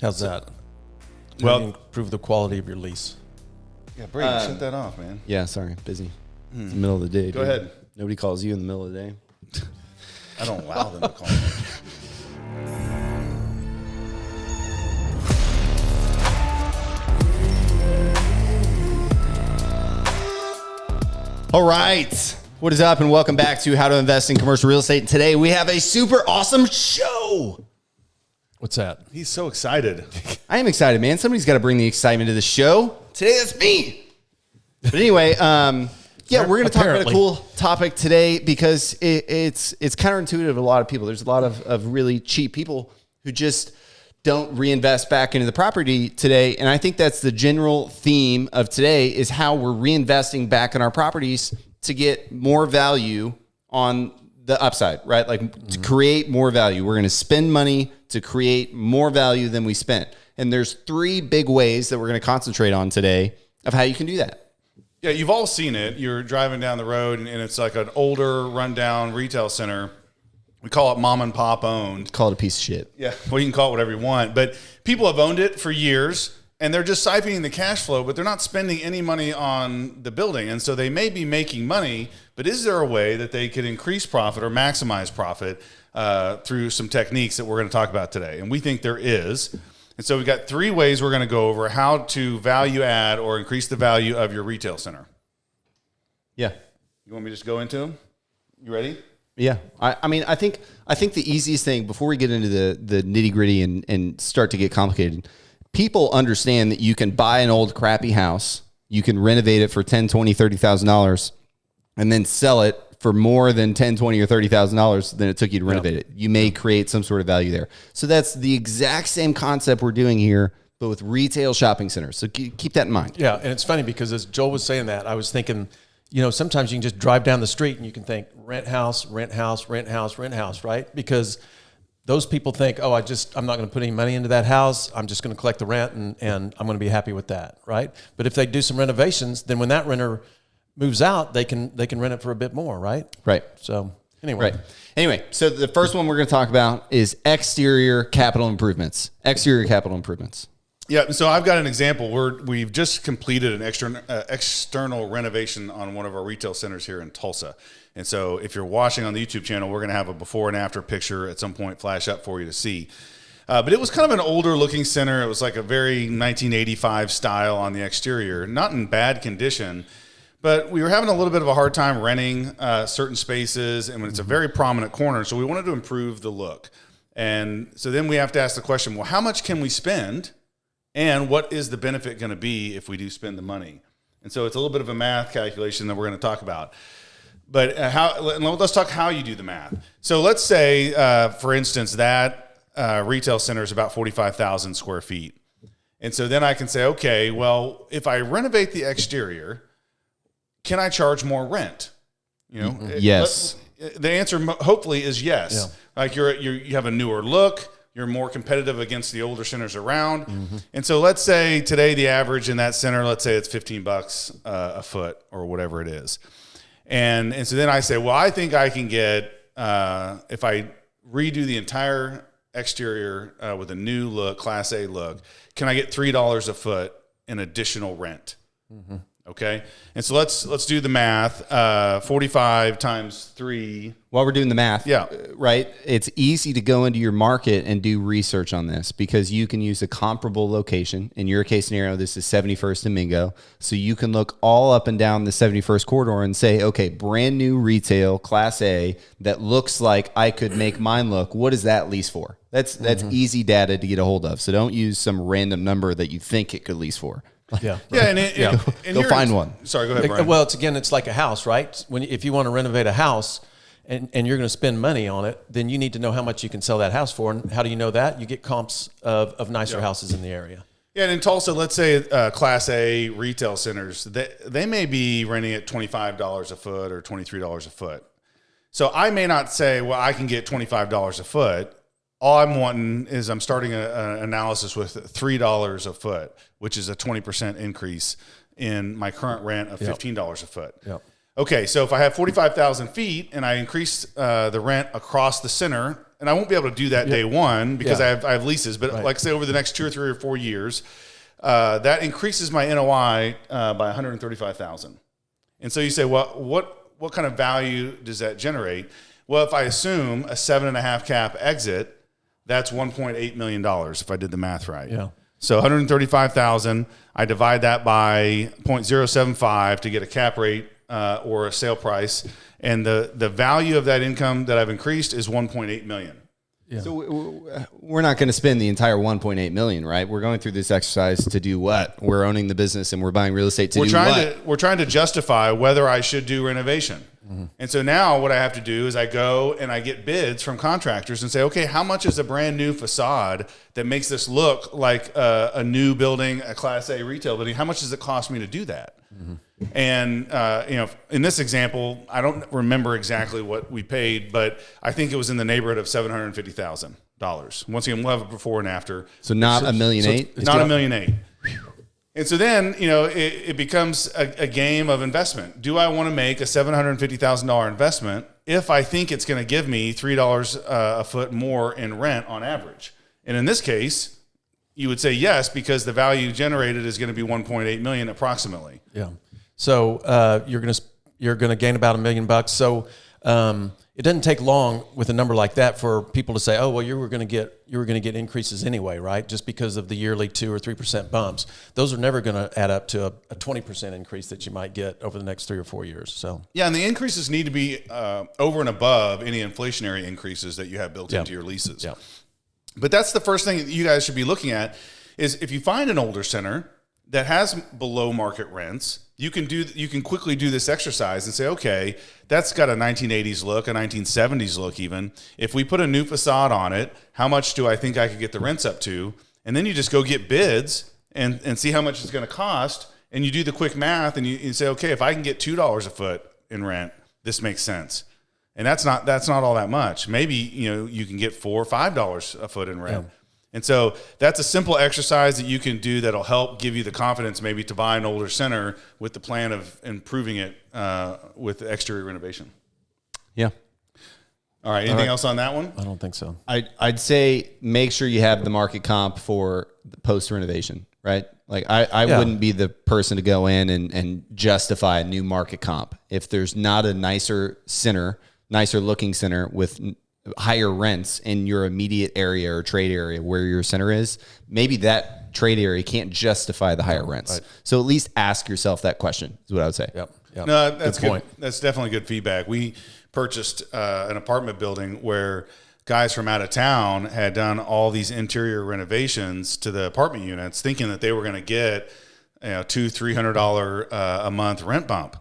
How's that? Well, improve the quality of your lease. Yeah, Braden, shut that off, man. Yeah, sorry, busy. It's the middle of the day. Go ahead. Nobody calls you in the middle of the day. I don't allow them to call me. All right. What is up, and welcome back to How to Invest in Commercial Real Estate. And today we have a super awesome show. What's that? He's so excited. I am excited, man. Somebody's got to bring the excitement to the show. Today, that's me. But anyway, yeah, we're going to talk about a cool topic today because it's counterintuitive to a lot of people. There's a lot of really cheap people who just don't reinvest back into the property today. And I think that's the general theme of today is how we're reinvesting back in our properties to get more value on the upside, right? Like to create more value. We're going to spend money to create more value than we spent. And there's three big ways that we're going to concentrate on today of how you can do that. Yeah, you've all seen it. You're driving down the road, and it's like an older, rundown retail center. We call it mom and pop owned. Call it a piece of shit. Yeah, well, you can call it whatever you want. But people have owned it for years, and they're just siphoning the cash flow, but they're not spending any money on the building. And so they may be making money, but is there a way that they could increase profit or maximize profit through some techniques that we're going to talk about today? And we think there is. And so we've got three ways we're going to go over how to value add or increase the value of your retail center. Yeah. You want me to just go into them? You ready? Yeah. I mean, I think the easiest thing before we get into the nitty gritty and start to get complicated, people understand that you can buy an old crappy house, you can renovate it for $10,000, $20,000, $30,000, and then sell it for more than $10,000, $20,000 or $30,000 than it took you to renovate it. You may create some sort of value there. So that's the exact same concept we're doing here, but with retail shopping centers. So keep that in mind. Yeah, and it's funny because as Joel was saying that, I was thinking, you know, sometimes you can just drive down the street and you can think rent house, rent house, rent house, rent house, right? Because those people think, oh, I'm not going to put any money into that house. I'm just going to collect the rent and I'm going to be happy with that, right? But if they do some renovations, then when that renter moves out, they can rent it for a bit more, right? Right. So anyway. Right. Anyway, so the first one we're going to talk about is exterior capital improvements. Exterior capital improvements. Yeah, so I've got an example. We've just completed an external renovation on one of our retail centers here in Tulsa. And so if you're watching on the YouTube channel, we're going to have a before and after picture at some point flash up for you to see. But it was kind of an older looking center. It was like a very 1985 style on the exterior, not in bad condition, but we were having a little bit of a hard time renting certain spaces, and when it's a very prominent corner, so we wanted to improve the look. And so then we have to ask the question, well, how much can we spend? And what is the benefit going to be if we do spend the money? And so it's a little bit of a math calculation that we're going to talk about. But let's talk how you do the math. So let's say, for instance, that retail center is about 45,000 square feet. And so then I can say, okay, well, if I renovate the exterior, can I charge more rent? You know, Yes. The answer hopefully is yes. Yeah. Like you have a newer look. You're more competitive against the older centers around. Mm-hmm. And so let's say today the average in that center, let's say it's $15 a foot or whatever it is. And so then I say, well, I think I can get, if I redo the entire exterior with a new look, Class A look, can I get $3 a foot in additional rent? Mm-hmm. Okay. And so let's do the math. 45 times 3. While we're doing the math, yeah, right? It's easy to go into your market and do research on this because you can use a comparable location. In your case scenario, this is 71st and Mingo. So you can look all up and down the 71st corridor and say, okay, brand new retail, Class A, that looks like I could make mine look. What is that lease for? That's easy data to get a hold of. So don't use some random number that you think it could lease for. Yeah. Yeah. And go find one. Sorry, go ahead, Brian. Well, it's like a house, right? If you want to renovate a house and you're going to spend money on it, then you need to know how much you can sell that house for. And how do you know that? You get comps of nicer houses in the area. Yeah, and in Tulsa, let's say Class A retail centers, they may be renting at $25 a foot or $23 a foot. So I may not say, well, I can get $25 a foot. All I'm wanting is I'm starting an analysis with $3 a foot, which is a 20% increase in my current rent of $15 a foot. Yep. Okay, so if I have 45,000 feet and I increase the rent across the center, and I won't be able to do that day one because I have leases, but like say over the next 2 or 3 or 4 years, that increases my NOI by 135,000. And so you say, well, what kind of value does that generate? Well, if I assume a 7.5 cap exit, that's $1.8 million if I did the math right. Yeah. So 135,000, I divide that by 0.075 to get a cap rate or a sale price, and the value of that income that I've increased is 1.8 million. Yeah. So we're not going to spend the entire 1.8 million, right? We're going through this exercise to do what? We're owning the business and we're buying real estate to do what? We're trying to justify whether I should do renovation. Mm-hmm. And so now what I have to do is I go and I get bids from contractors and say, okay, how much is a brand new facade that makes this look like a new building, a Class A retail building? How much does it cost me to do that? Mm-hmm. And, in this example, I don't remember exactly what we paid, but I think it was in the neighborhood of $750,000. Once again, we'll have a before and after. So not $1.8 million? Not $1.8 million. And so then, it becomes a game of investment. Do I want to make a $750,000 investment if I think it's going to give me $3 a foot more in rent on average? And in this case, you would say yes, because the value generated is going to be 1.8 million approximately. Yeah. So you're gonna gain about $1 million. So it doesn't take long with a number like that for people to say, oh well, you were gonna get increases anyway, right? Just because of the yearly 2 or 3% bumps. Those are never gonna add up to a 20% increase that you might get over the next 3 or 4 years. So yeah, and the increases need to be over and above any inflationary increases that you have built into your leases. Yeah. But that's the first thing that you guys should be looking at is if you find an older center that has below market rents, you can quickly do this exercise and say, okay, that's got a 1980s look, a 1970s look even. If we put a new facade on it, how much do I think I could get the rents up to? And then you just go get bids and see how much it's going to cost. And you do the quick math and you say, okay, if I can get $2 a foot in rent, this makes sense. And that's not all that much. Maybe, you can get $4 or $5 a foot in rent. Yeah. And so that's a simple exercise that you can do that'll help give you the confidence maybe to buy an older center with the plan of improving it with the exterior renovation. Yeah. All right. Anything else on that one? I don't think so. I'd say make sure you have the market comp for the post renovation, right? Like I wouldn't be the person to go in and justify a new market comp if there's not a nicer looking center with higher rents in your immediate area or trade area where your center is. Maybe that trade area can't justify the higher rents. Right. So at least ask yourself that question is what I would say. Yep. No, that's good point. That's definitely good feedback. We purchased an apartment building where guys from out of town had done all these interior renovations to the apartment units thinking that they were going to get $200-$300 a month rent bump.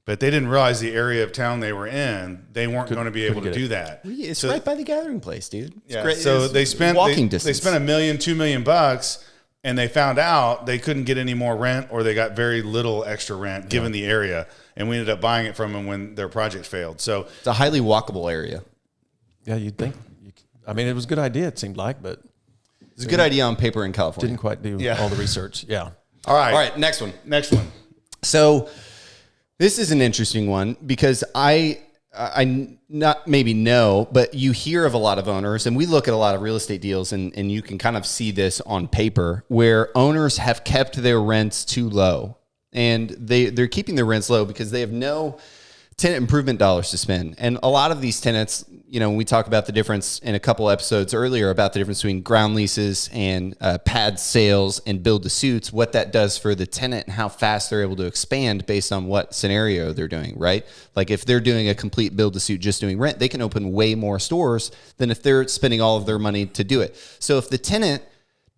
But they didn't realize the area of town they were in, they weren't going to be able to do that. It's right by the gathering place, dude. It's great. So they spent walking distance. They spent $1 million, $2 million bucks, and they found out they couldn't get any more rent, or they got very little extra rent given the area, and we ended up buying it from them when their project failed. So it's a highly walkable area. Yeah, you'd think. It was a good idea. It seemed like, but it's a good idea on paper in California. Didn't quite do all the research. Yeah. All right. Next one. So. This is an interesting one because I not maybe know, but you hear of a lot of owners, and we look at a lot of real estate deals, and you can kind of see this on paper where owners have kept their rents too low, and they're keeping their rents low because they have no tenant improvement dollars to spend. And a lot of these tenants, when we talk about the difference in a couple episodes earlier about the difference between ground leases and pad sales and build to suits, what that does for the tenant and how fast they're able to expand based on what scenario they're doing, right? Like if they're doing a complete build to suit, just doing rent, they can open way more stores than if they're spending all of their money to do it. So if the tenant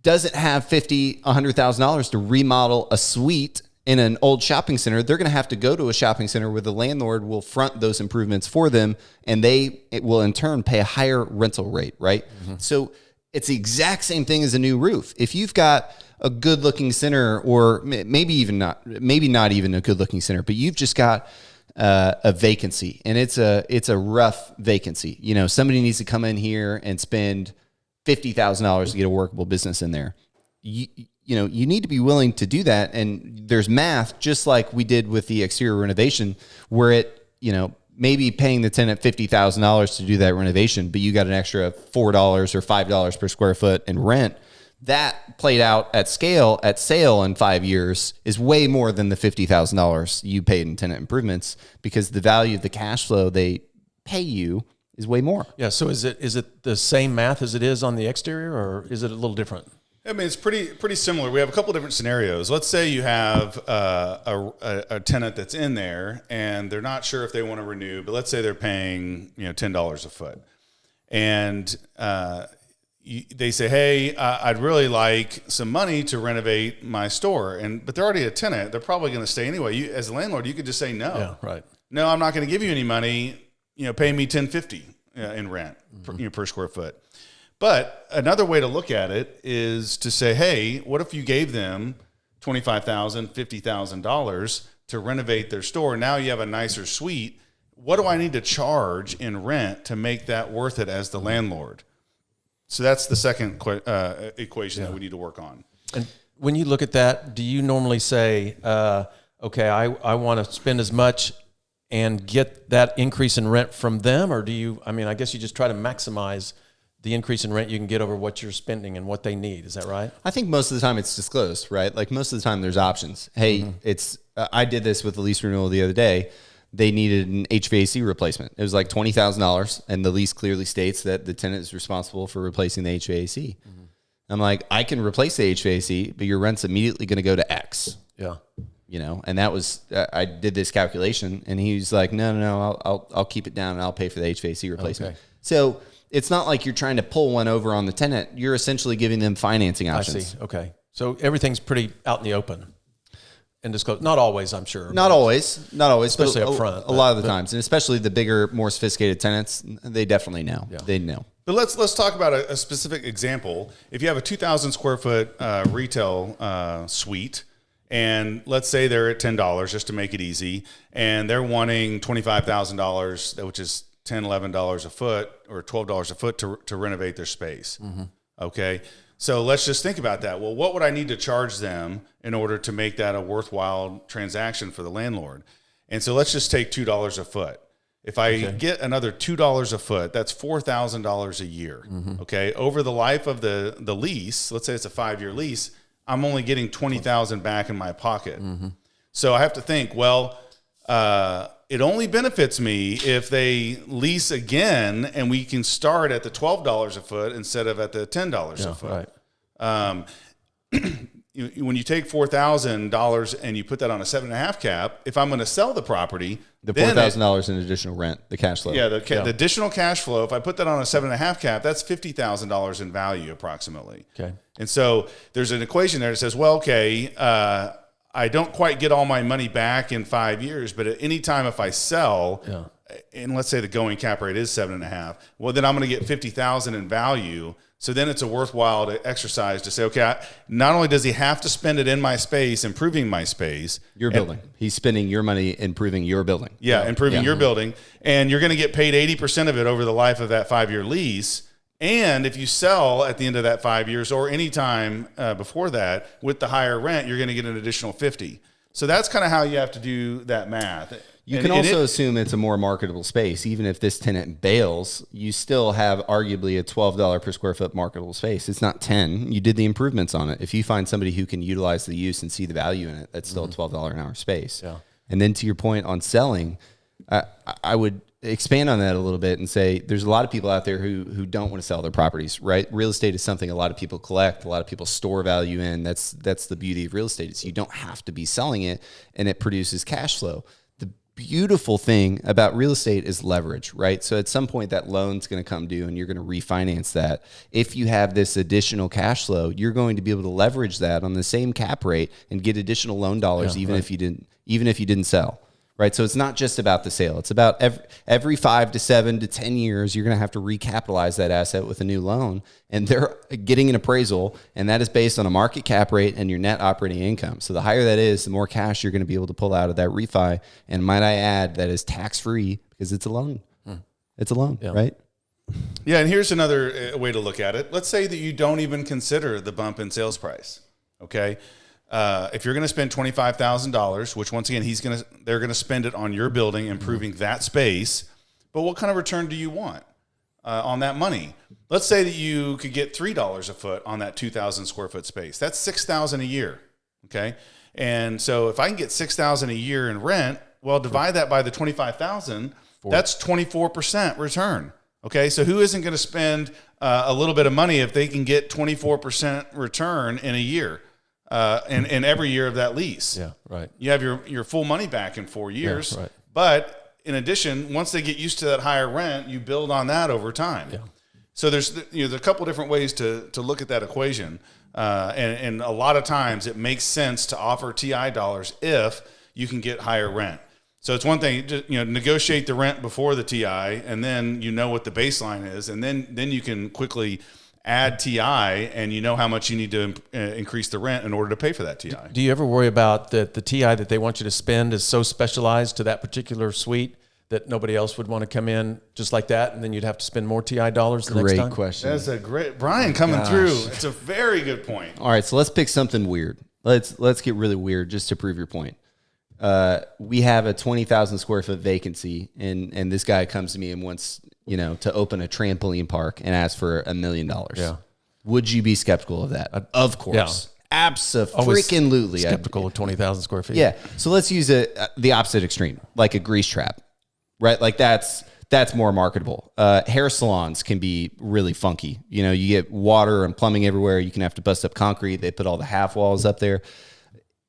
doesn't have $50,000, $100,000 to remodel a suite in an old shopping center, they're going to have to go to a shopping center where the landlord will front those improvements for them, and it will in turn pay a higher rental rate, right? Mm-hmm. So it's the exact same thing as a new roof. If you've got a good looking center, or maybe not even a good looking center, but you've just got a vacancy, and it's a rough vacancy. Somebody needs to come in here and spend $50,000 to get a workable business in there. you need to be willing to do that. And there's math, just like we did with the exterior renovation, where it, maybe paying the tenant $50,000 to do that renovation, but you got an extra $4 or $5 per square foot in rent. That played out at scale at sale in 5 years is way more than the $50,000 you paid in tenant improvements, because the value of the cash flow they pay you is way more. Yeah. So is it the same math as it is on the exterior, or is it a little different? I mean, it's pretty similar. We have a couple of different scenarios. Let's say you have a tenant that's in there and they're not sure if they want to renew, but let's say they're paying $10 a foot, and they say, "Hey, I'd really like some money to renovate my store," but they're already a tenant. They're probably going to stay anyway. As a landlord, you could just say no. Yeah, right. No, I'm not going to give you any money. Pay me $10.50 in rent per square foot. But another way to look at it is to say, hey, what if you gave them $25,000, $50,000 to renovate their store? Now you have a nicer suite. What do I need to charge in rent to make that worth it as the landlord? So that's the second equation that we need to work on. And when you look at that, do you normally say, okay, I want to spend as much and get that increase in rent from them? Or I guess you just try to maximize the increase in rent you can get over what you're spending and what they need. Is that right? I think most of the time it's disclosed, right? Like most of the time there's options. Hey, I did this with the lease renewal the other day. They needed an HVAC replacement. It was like $20,000, and the lease clearly states that the tenant is responsible for replacing the HVAC. I'm like, I can replace the HVAC, but your rent's immediately going to go to X. Yeah. And that was, I did this calculation, and he was like, no, I'll keep it down and I'll pay for the HVAC replacement. Okay. So it's not like you're trying to pull one over on the tenant. You're essentially giving them financing options. I see. Okay. So everything's pretty out in the open and disclosed. Not always, I'm sure. Not always, especially up front. A lot of the times, and especially the bigger, more sophisticated tenants, they definitely know. Yeah. They know. But let's talk about a specific example. If you have a 2,000 square foot retail suite, and let's say they're at $10 just to make it easy, and they're wanting $25,000, which is $10, $11 a foot or $12 a foot to renovate their space. Okay. So let's just think about that. Well, what would I need to charge them in order to make that a worthwhile transaction for the landlord? And so let's just take $2 a foot. If I get another $2 a foot, that's $4,000 a year. Okay. Over the life of the lease, let's say it's a 5-year lease, I'm only getting $20,000 back in my pocket. So I have to think, well, it only benefits me if they lease again and we can start at the $12 a foot instead of at the $10 a foot. Right. When you take $4,000 and you put that on a 7.5 cap, if I'm going to sell the property, the $4,000 in additional rent, the cash flow. Yeah, the additional cash flow, if I put that on a 7.5 cap, that's $50,000 in value approximately. Okay. And so there's an equation there that says, well, okay, I don't quite get all my money back in 5 years, but at any time if I sell, and let's say the going cap rate is 7.5, well, then I'm going to get $50,000 in value. So then it's a worthwhile exercise to say, okay, not only does he have to spend it in my space, improving my space. Your building. He's spending your money improving your building. Yeah, improving your building. And you're going to get paid 80% of it over the life of that 5-year lease. And if you sell at the end of that 5 years or any time before that with the higher rent, you're going to get an additional 50. So that's kind of how you have to do that math. You can also assume it's a more marketable space. Even if this tenant bails, you still have arguably a $12 per square foot marketable space. It's not 10. You did the improvements on it. If you find somebody who can utilize the use and see the value in it, that's still a $12 an hour space. Yeah. And then to your point on selling, I would expand on that a little bit and say there's a lot of people out there who don't want to sell their properties, right? Real estate is something a lot of people collect, a lot of people store value in. That's the beauty of real estate. Is you don't have to be selling it, and it produces cash flow. The beautiful thing about real estate is leverage, right? So at some point that loan's going to come due and you're going to refinance that. If you have this additional cash flow, you're going to be able to leverage that on the same cap rate and get additional loan dollars if you didn't sell. Right. So it's not just about the sale. It's about every 5 to 7 to 10 years, you're going to have to recapitalize that asset with a new loan. And they're getting an appraisal, and that is based on a market cap rate and your net operating income. So the higher that is, the more cash you're going to be able to pull out of that refi. And might I add, that is tax-free because it's a loan. It's a loan, right? Yeah, and here's another way to look at it. Let's say that you don't even consider the bump in sales price. Okay, if you're going to spend $25,000, which once again they're going to spend it on your building, improving that space. But what kind of return do you want on that money? Let's say that you could get $3 a foot on that 2,000 square foot space. That's $6,000 a year. Okay, and so if I can get $6,000 a year in rent, well, divide that by the $25,000. That's 24% return. Okay, so who isn't going to spend a little bit of money if they can get 24% return in a year, in every year of that lease? Yeah, right. You have your full money back in 4 years. Yeah, right. But in addition, once they get used to that higher rent, you build on that over time. Yeah. So there's a couple different ways to look at that equation, and a lot of times it makes sense to offer TI dollars if you can get higher rent. So it's one thing, just, negotiate the rent before the TI, and then you know what the baseline is, and then you can quickly add TI, and you know how much you need to increase the rent in order to pay for that TI. Do you ever worry about that the TI that they want you to spend is so specialized to that particular suite that nobody else would want to come in just like that, and then you'd have to spend more TI dollars the next time? Great question. That's a great Brian coming through. It's a very good point. All right, so let's pick something weird. Let's get really weird just to prove your point. We have a 20,000 square foot vacancy, and this guy comes to me and wants, to open a trampoline park and ask for $1 million. Yeah. Would you be skeptical of that? Of course. Yeah. Absolutely. Skeptical of 20,000 square feet. Yeah. So let's use the opposite extreme, like a grease trap, right? Like that's more marketable. Hair salons can be really funky. You get water and plumbing everywhere. You can have to bust up concrete. They put all the half walls up there.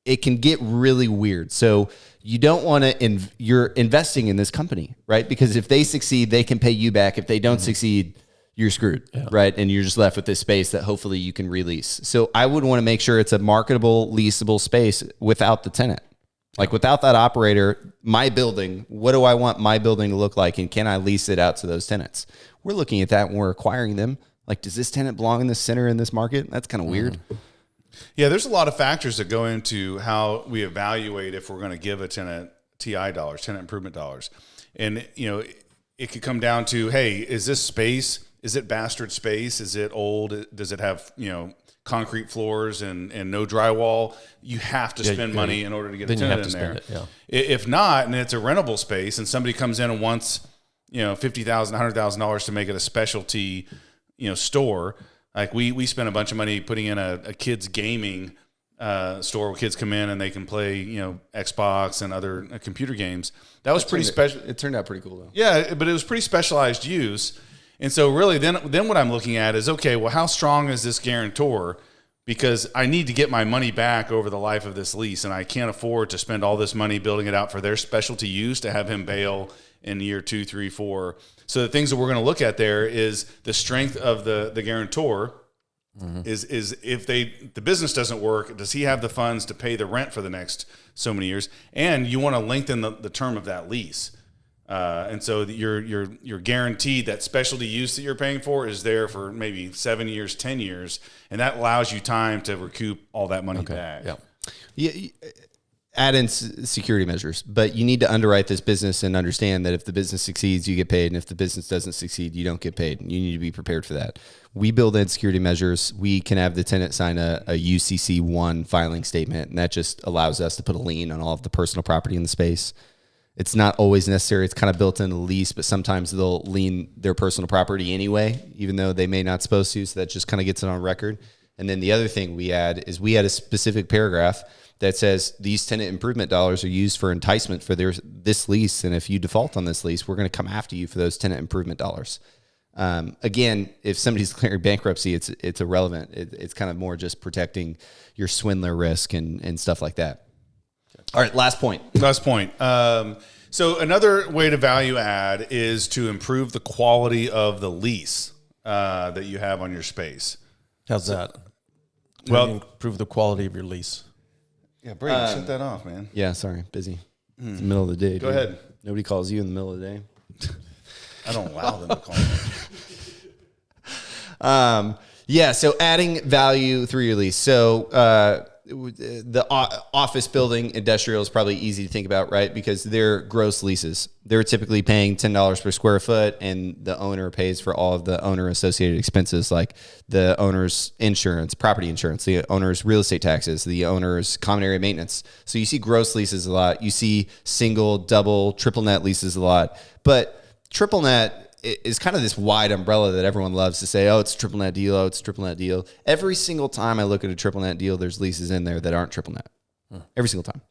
It can get really weird. So you don't want to, you're investing in this company, right? Because if they succeed, they can pay you back. If they don't succeed, you're screwed, right? And you're just left with this space that hopefully you can release. So I would want to make sure it's a marketable, leasable space without the tenant. Like without that operator, my building, what do I want my building to look like? And can I lease it out to those tenants? We're looking at that when we're acquiring them. Like, does this tenant belong in the center in this market? That's kind of weird. Yeah, there's a lot of factors that go into how we evaluate if we're going to give a tenant TI dollars, tenant improvement dollars. And, it could come down to, hey, is this space, is it bastard space? Is it old? Does it have, concrete floors and no drywall? You have to spend money in order to get a tenant in there. If not, and it's a rentable space and somebody comes in and wants, $50,000, $100,000 to make it a specialty, store. Like we spent a bunch of money putting in a kids gaming store where kids come in and they can play, Xbox and other computer games. That was pretty special. It turned out pretty cool though. Yeah, but it was pretty specialized use. And so really then what I'm looking at is, okay, well, how strong is this guarantor? Because I need to get my money back over the life of this lease, and I can't afford to spend all this money building it out for their specialty use to have him bail in year 2, 3, 4. So the things that we're going to look at there is the strength of the guarantor. Is if the business doesn't work, does he have the funds to pay the rent for the next so many years? And you want to lengthen the term of that lease. And so you're guaranteed that specialty use that you're paying for is there for maybe 7 years, 10 years, and that allows you time to recoup all that money back. Yeah. Add in security measures, but you need to underwrite this business and understand that if the business succeeds, you get paid, and if the business doesn't succeed, you don't get paid. You need to be prepared for that. We build in security measures. We can have the tenant sign a UCC-1 filing statement, and that just allows us to put a lien on all of the personal property in the space. It's not always necessary. It's kind of built into the lease, but sometimes they'll lien their personal property anyway, even though they may not supposed to. So that just kind of gets it on record. And then the other thing we add is we add a specific paragraph that says these tenant improvement dollars are used for enticement for this lease. And if you default on this lease, we're going to come after you for those tenant improvement dollars. Again, if somebody's declaring bankruptcy, it's irrelevant. It's kind of more just protecting your swindler risk and stuff like that. All right, last point. So another way to value add is to improve the quality of the lease that you have on your space. How's that? Well, improve the quality of your lease. Yeah, Braden, shut that off, man. Yeah, sorry, busy. It's the middle of the day. Go ahead. Nobody calls you in the middle of the day. I don't allow them to call me. Yeah, so adding value through your lease. So the office building industrial is probably easy to think about, right? Because they're gross leases. They're typically paying $10 per square foot, and the owner pays for all of the owner associated expenses, like the owner's insurance, property insurance, the owner's real estate taxes, the owner's common area maintenance. So you see gross leases a lot. You see single, double, triple net leases a lot. But triple net is kind of this wide umbrella that everyone loves to say, oh, it's a triple net deal. Oh, it's a triple net deal. Every single time I look at a triple net deal, there's leases in there that aren't triple net. Every single time.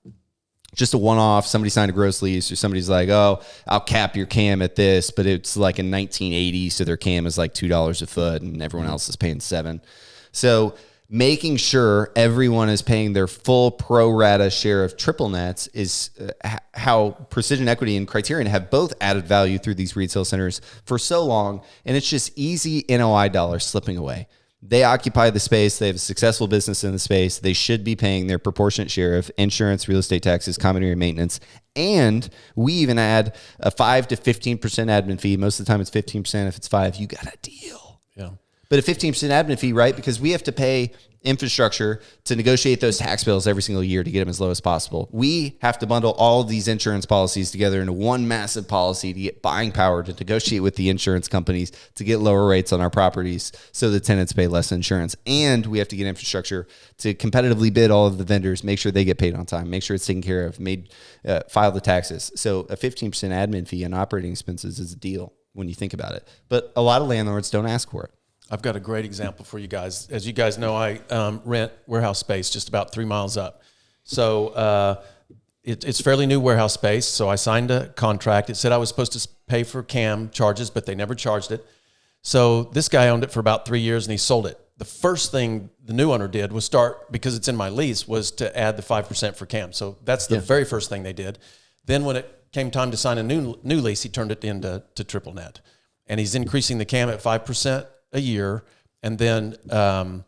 Just a one-off. Somebody signed a gross lease, or somebody's like, oh, I'll cap your CAM at this, but it's like in 1980, so their CAM is like $2 a foot, and everyone else is paying $7. So making sure everyone is paying their full pro rata share of triple nets is how Precision Equity and Criterion have both added value through these retail centers for so long. And it's just easy NOI dollars slipping away. They occupy the space. They have a successful business in the space. They should be paying their proportionate share of insurance, real estate taxes, common area maintenance. And we even add a 5 to 15% admin fee. Most of the time it's 15%. If it's 5, you got a deal. Yeah. But a 15% admin fee, right? Because we have to pay infrastructure to negotiate those tax bills every single year to get them as low as possible. We have to bundle all of these insurance policies together into one massive policy to get buying power to negotiate with the insurance companies to get lower rates on our properties so the tenants pay less insurance. And we have to get infrastructure to competitively bid all of the vendors, make sure they get paid on time, make sure it's taken care of, file the taxes. So a 15% admin fee on operating expenses is a deal when you think about it. But a lot of landlords don't ask for it. I've got a great example for you guys. As you guys know, I rent warehouse space just about 3 miles up. So it's fairly new warehouse space. So I signed a contract. It said I was supposed to pay for CAM charges, but they never charged it. So this guy owned it for about 3 years and he sold it. The first thing the new owner did was start, because it's in my lease, was to add the 5% for CAM. So that's the very first thing they did. Then when it came time to sign a new lease, he turned it into triple net. And he's increasing the CAM at 5% a year, and then I'm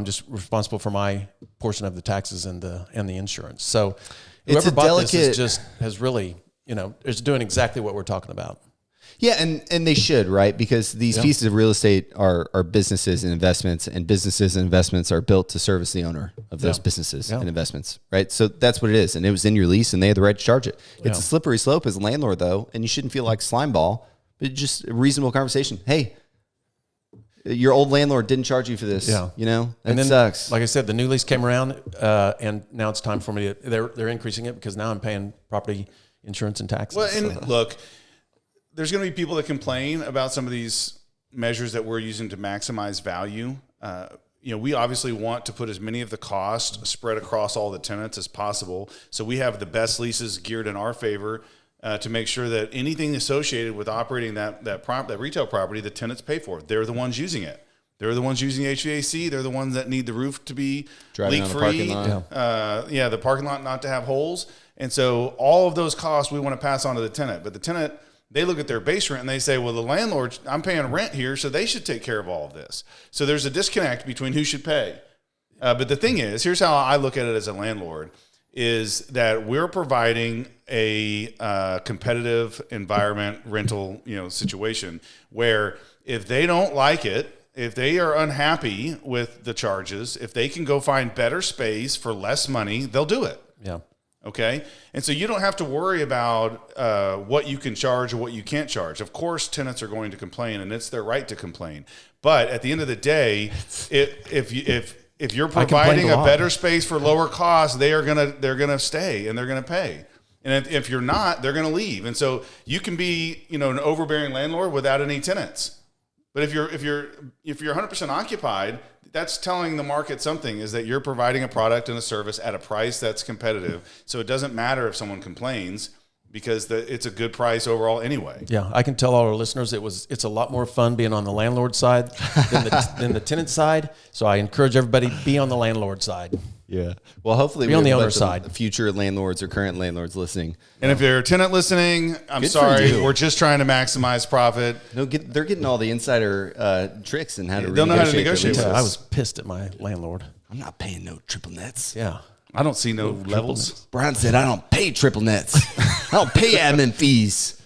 just responsible for my portion of the taxes and the insurance. So whoever bought this has really is doing exactly what we're talking about. Yeah, and they should, right? Because these pieces of real estate are businesses and investments, and businesses and investments are built to service the owner of those businesses and investments, right? So that's what it is, and it was in your lease, and they had the right to charge it. It's a slippery slope as a landlord, though, and you shouldn't feel like slime ball, but just a reasonable conversation. Hey, your old landlord didn't charge you for this. Yeah. That sucks. Like I said, the new lease came around, and now it's time for me to, they're increasing it because now I'm paying property insurance and taxes. Well, and look, there's going to be people that complain about some of these measures that we're using to maximize value. We obviously want to put as many of the cost spread across all the tenants as possible. So we have the best leases geared in our favor, to make sure that anything associated with operating that retail property, the tenants pay for. They're the ones using it. They're the ones using HVAC. They're the ones that need the roof to be leak-free. The parking lot not to have holes. And so all of those costs we want to pass on to the tenant. But the tenant, they look at their base rent and they say, well, the landlord, I'm paying rent here, so they should take care of all of this. So there's a disconnect between who should pay. But the thing is, here's how I look at it as a landlord, is that we're providing a competitive environment rental, situation where if they don't like it, if they are unhappy with the charges, if they can go find better space for less money, they'll do it. Yeah. Okay. And so you don't have to worry about what you can charge or what you can't charge. Of course, tenants are going to complain, and it's their right to complain. But at the end of the day, if you're providing a better space for lower costs, they're gonna stay and they're gonna pay. And if you're not, they're gonna leave. And so you can be, an overbearing landlord without any tenants. But if you're 100% occupied, that's telling the market something, is that you're providing a product and a service at a price that's competitive. So it doesn't matter if someone complains, because it's a good price overall anyway. Yeah, I can tell all our listeners it's a lot more fun being on the landlord side than the tenant side. So I encourage everybody to be on the landlord side. Yeah. Well, hopefully be on the owner side. Future landlords or current landlords listening. And if you're a tenant listening, I'm sorry, we're just trying to maximize profit. No, they're getting all the insider tricks and how to they'll know how to negotiate. I was pissed at my landlord. I'm not paying no triple nets. Yeah. I don't see no levels. Brian said, I don't pay triple nets. I don't pay admin fees.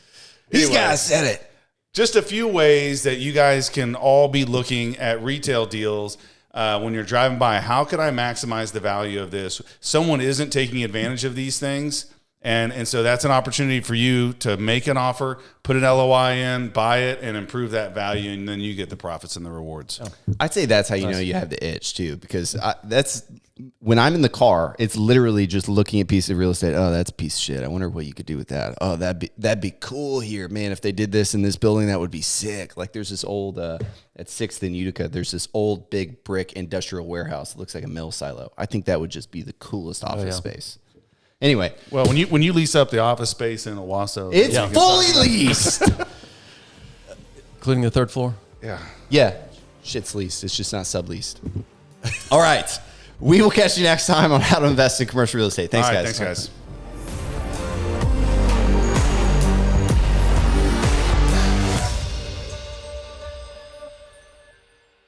These guys said it. Just a few ways that you guys can all be looking at retail deals. when you're driving by, how can I maximize the value of this? Someone isn't taking advantage of these things. And so that's an opportunity for you to make an offer, put an LOI in, buy it, and improve that value, and then you get the profits and the rewards. I'd say that's how you know you have the itch too, because that's when I'm in the car, it's literally just looking at pieces of real estate. Oh, that's a piece of shit. I wonder what you could do with that. Oh, that'd be cool here, man. If they did this in this building, that would be sick. Like there's this old at 6th and Utica, there's this old big brick industrial warehouse. It looks like a mill silo. I think that would just be the coolest office space. Anyway, well, when you lease up the office space in Owasso, it's fully leased, including the 3rd floor. Yeah, shit's leased. It's just not subleased. All right, we will catch you next time on how to invest in commercial real estate. Thanks, guys. Thanks, guys.